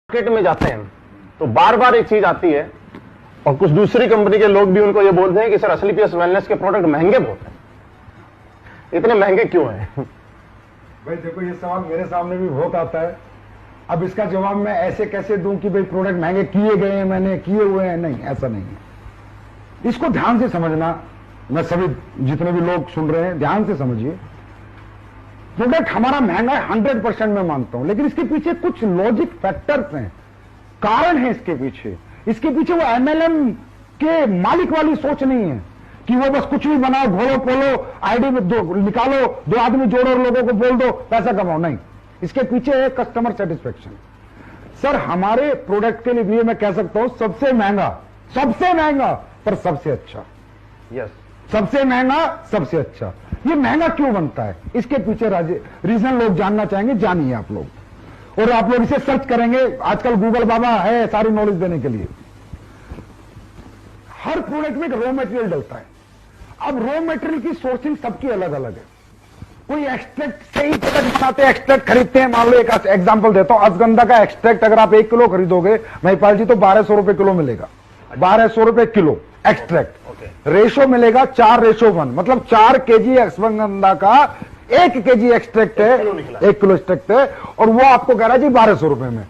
Market में जाते हैं तो बार बार एक चीज आती है और कुछ दूसरी कंपनी के लोग भी उनको ये बोलते हैं कि सर असलीपीएस वेलनेस के प्रोडक्ट महंगे बहुत हैं, इतने महंगे क्यों हैं? भाई देखो, ये सवाल मेरे सामने भी बहुत आता है। अब इसका जवाब मैं ऐसे कैसे दूं कि भाई प्रोडक्ट महंगे किए गए हैं, मैंने किए हुए हैं? नहीं, ऐसा नहीं है। इसको ध्यान से समझना, मैं सभी जितने भी लोग सुन रहे हैं ध्यान से समझिए। प्रोडक्ट हमारा महंगा है 100% मैं मानता हूं, लेकिन इसके पीछे कुछ लॉजिक फैक्टर्स हैं, कारण है इसके पीछे। इसके पीछे वो एमएलएम के मालिक वाली सोच नहीं है कि वो बस कुछ भी बनाओ, घोलो पोलो, आईडी में निकालो, 2 आदमी जोड़ो और लोगों को बोल दो पैसा कमाओ। नहीं, इसके पीछे है कस्टमर सेटिस्फेक्शन। सर हमारे प्रोडक्ट के लिए मैं कह सकता हूं सबसे महंगा पर सबसे अच्छा। यस, सबसे महंगा सबसे अच्छा। ये महंगा क्यों बनता है, इसके पीछे रीजन लोग जानना चाहेंगे, जानिए आप लोग। और आप लोग इसे सर्च करेंगे, आजकल गूगल बाबा है सारी नॉलेज देने के लिए। हर प्रोडक्ट में एक रॉ मटेरियल डलता है। अब रॉ मटेरियल की सोर्सिंग सबकी अलग अलग है। कोई एक्सट्रैक्ट से ही प्रोडक्ट बनाते हैं, एक्सट्रैक्ट खरीदते हैं। मान लो एक एग्जांपल देता हूं, अश्वगंधा का एक्सट्रैक्ट अगर आप 1 किलो खरीदोगे महिपाल जी तो 1200 रुपए किलो मिलेगा। 1200 रुपए किलो एक्सट्रैक्ट। रेशो मिलेगा 4:1, मतलब 4 केजी अश्वगंधा का 1 केजी एक्सट्रैक्ट है, 1 किलो एक्सट्रैक्ट है, और वो आपको कह रहा है जी 1200 रुपए में।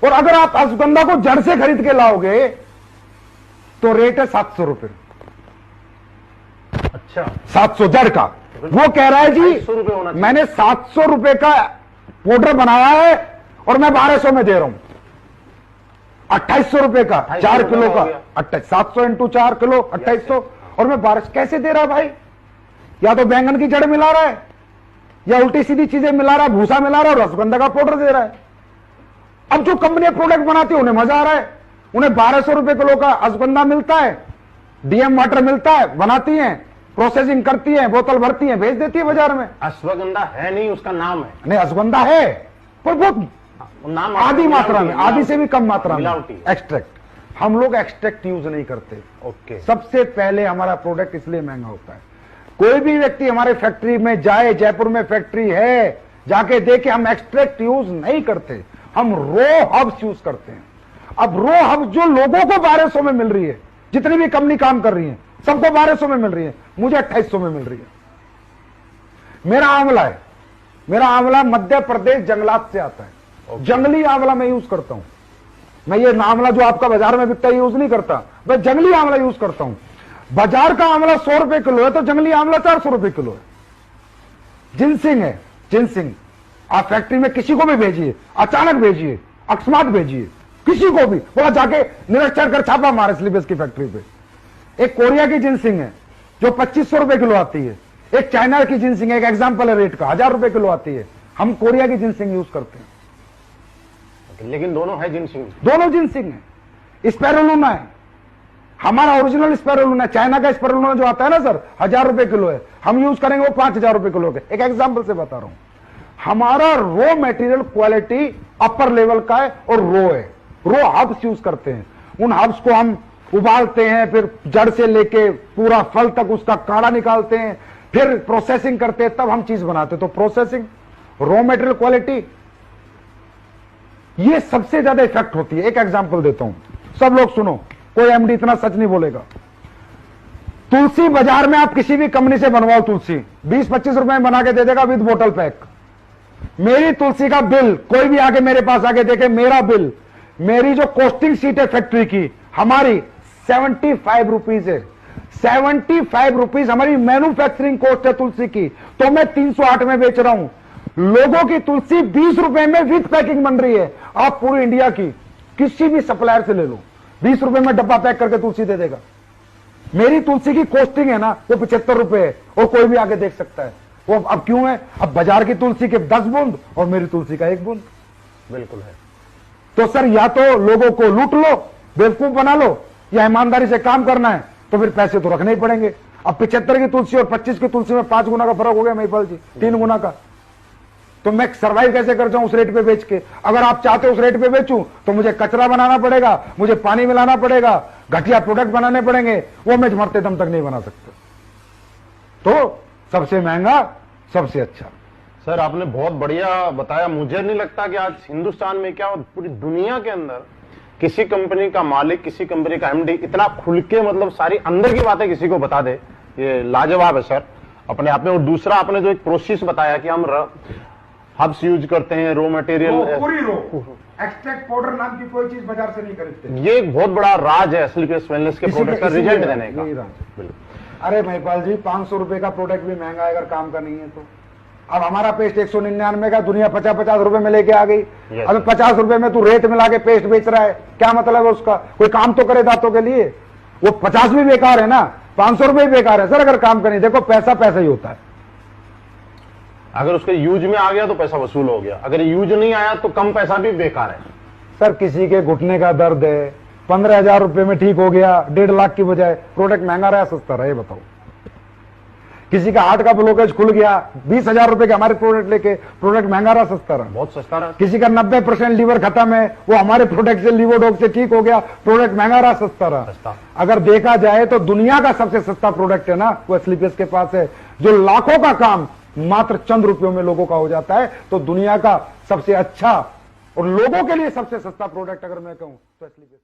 और अगर आप अश्वगंधा को जड़ से खरीद के लाओगे तो रेट है 700 रुपए। अच्छा, 700 जड़ का। वो कह रहा है जी मैंने 700 रुपए का पाउडर बनाया है और मैं 1200 में दे रहा हूं। 2800 रुपए का 4 किलो का 700 इंटू 4 किलो 2800, और मैं 1200 कैसे दे रहा भाई? या तो बैंगन की जड़ मिला रहा है, या उल्टी सीधी चीजें मिला रहा है, भूसा मिला रहा है, और रसगंधा का पाउडर दे रहा है। अब जो कंपनियां प्रोडक्ट बनाती है उन्हें मजा आ रहा है, उन्हें 1200 रुपए किलो का अश्वगंधा मिलता है, डीएम वाटर मिलता है, बनाती है, प्रोसेसिंग करती है, बोतल भरती है, भेज देती है बाजार में। अश्वगंधा है नहीं, उसका नाम है। नहीं, अश्वगंधा है पर बहुत नाम आधी मात्रा में, आधी से भी कम मात्रा में एक्सट्रैक्ट। हम लोग एक्सट्रैक्ट यूज नहीं करते। ओके। सबसे पहले हमारा प्रोडक्ट इसलिए महंगा होता है। कोई भी व्यक्ति हमारे फैक्ट्री में जाए, जयपुर में फैक्ट्री है, जाके देखे, हम एक्सट्रैक्ट यूज नहीं करते, हम रो हब्स यूज करते हैं। अब रो हब्स जो लोगों को 1200 में मिल रही है, जितनी भी कंपनी काम कर रही है सबको 1200 में मिल रही है, मुझे 2800 में मिल रही है। मेरा आंवला है, मेरा आंवला मध्य प्रदेश जंगलात से आता है। जंगली आंवला मैं यूज करता हूं। मैं ये आंवला जो आपका बाजार में बिकता है यूज नहीं करता, मैं जंगली आंवला यूज करता हूं। बाजार का आंवला 100 रुपए किलो है तो जंगली आंवला 400 रुपए किलो है। जिनसिंग है, जिनसिंग आप फैक्ट्री में किसी को भी भेजिए, अचानक भेजिए, अकस्मात भेजिए, किसी को भी बोला जाके निरीक्षण कर छापा मारे स्लीपेज की फैक्ट्री पे। एक कोरिया की जिनसिंग है जो 2500 रुपए किलो आती है, एक चाइना की जिनसिंग है, एक एग्जाम्पल है रेट का, 1000 रुपए किलो आती है। हम कोरिया की जिनसिंग यूज करते हैं। लेकिन दोनों है जिनसिंग, दोनों जिनसिंग है। स्पैरुलिना है, हमारा ओरिजिनल स्पैरुलिना, चाइना का स्पैरुलिना जो आता है ना सर, 1000 रुपए किलो है, हम यूज करेंगे वो 5000 रुपए किलो के। एक एग्जांपल से बता रहा हूं। हमारा raw material quality upper level का है और रो है, रो हब्स यूज करते हैं। उन हब्स को हम उबालते हैं, फिर जड़ से लेके पूरा फल तक उसका काढ़ा निकालते हैं, फिर प्रोसेसिंग करते हैं, तब हम चीज बनाते हैं। तो प्रोसेसिंग, रो मटेरियल क्वालिटी, ये सबसे ज्यादा इफेक्ट होती है। एक एग्जांपल देता हूं, सब लोग सुनो, कोई एमडी इतना सच नहीं बोलेगा। तुलसी बाजार में आप किसी भी कंपनी से बनवाओ, तुलसी 20-25 रुपए में बना के दे देगा विद बोतल पैक। मेरी तुलसी का बिल, कोई भी आके मेरे पास आके देखे, मेरा बिल, मेरी जो कॉस्टिंग सीट है फैक्ट्री की, हमारी 75 रुपीज है। 75 रुपीज हमारी मैन्युफैक्चरिंग कॉस्ट है तुलसी की, तो मैं 308 में बेच रहा हूं। लोगों की तुलसी 20 रुपए में विद पैकिंग बन रही है। आप पूरी इंडिया की किसी भी सप्लायर से ले लो, 20 रुपए में डब्बा पैक करके तुलसी दे देगा। मेरी तुलसी की कॉस्टिंग है ना वो 75 रुपए है, और कोई भी आगे देख सकता है वो। अब क्यों है? अब बाजार की तुलसी के 10 बूंद और मेरी तुलसी का 1 बूंद। बिल्कुल है। तो सर या तो लोगों को लूट लो, बेवकूफ बना लो, या ईमानदारी से काम करना है तो फिर पैसे तो रखने ही पड़ेंगे। अब 75 की तुलसी और 25 की तुलसी में 5 गुना का फर्क हो गया महिपाल जी, 3 गुना का। तो मैं सर्वाइव कैसे कर जाऊं उस रेट पे बेच के? अगर आप चाहते उस रेट पे बेचूं तो मुझे कचरा बनाना पड़ेगा, मुझे पानी मिलाना पड़ेगा, घटिया प्रोडक्ट बनाने पड़ेंगे, वो मैं मरते दम तक नहीं बना सकते। तो सबसे महंगा सबसे अच्छा। सर आपने बहुत बढ़िया बताया। मुझे नहीं लगता कि आज हिंदुस्तान में क्या पूरी दुनिया के अंदर किसी कंपनी का मालिक, किसी कंपनी का एमडी इतना खुल के मतलब सारी अंदर की बातें किसी को बता दे। ये लाजवाब है सर अपने आप में। और दूसरा आपने जो एक प्रोसेस बताया कि हम हब्स यूज करते हैं, रॉ मटेरियल, पूरी रो एक्सट्रैक्ट पाउडर नाम की कोई चीज बाजार से नहीं खरीदते। ये एक बहुत बड़ा राज है एसलीपीएस वेलनेस के प्रोडक्ट का रिजल्ट देने का। बिल्कुल। अरे महिपाल जी 500 रुपए का प्रोडक्ट भी महंगा है अगर काम का नहीं है तो। अब हमारा पेस्ट 199 का, दुनिया 50-50 रुपए में लेके आ गई। अब 50 रुपए में तू रेट मिला के पेस्ट बेच रहा है, क्या मतलब है उसका? कोई काम तो करे दांतों के लिए। वो 50 भी बेकार है ना, 500 रुपए भी बेकार है सर अगर काम का नहीं। देखो पैसा पैसा ही होता है। अगर उसके यूज में आ गया तो पैसा वसूल हो गया, अगर यूज नहीं आया तो कम पैसा भी बेकार है। सर किसी के घुटने का दर्द है, 15,000 रुपए में ठीक हो गया, 1.5 लाख की बजाय, प्रोडक्ट महंगा रहा सस्ता रहा, ये बताओ। किसी का हार्ट का ब्लॉकेज खुल गया, 20,000 रुपए के हमारे प्रोडक्ट लेके, प्रोडक्ट महंगा रहा सस्ता रहा, बहुत सस्ता रहा। किसी का 90% लीवर खत्म है, वो हमारे प्रोडक्ट से लीवोडॉग से ठीक हो गया, प्रोडक्ट महंगा रहा सस्ता रहा। अगर देखा जाए तो दुनिया का सबसे सस्ता प्रोडक्ट है ना वो एसलीपीएस के पास है, जो लाखों का काम मात्र चंद रुपयों में लोगों का हो जाता है। तो दुनिया का सबसे अच्छा और लोगों के लिए सबसे सस्ता प्रोडक्ट अगर मैं कहूं तो एसलीपीएस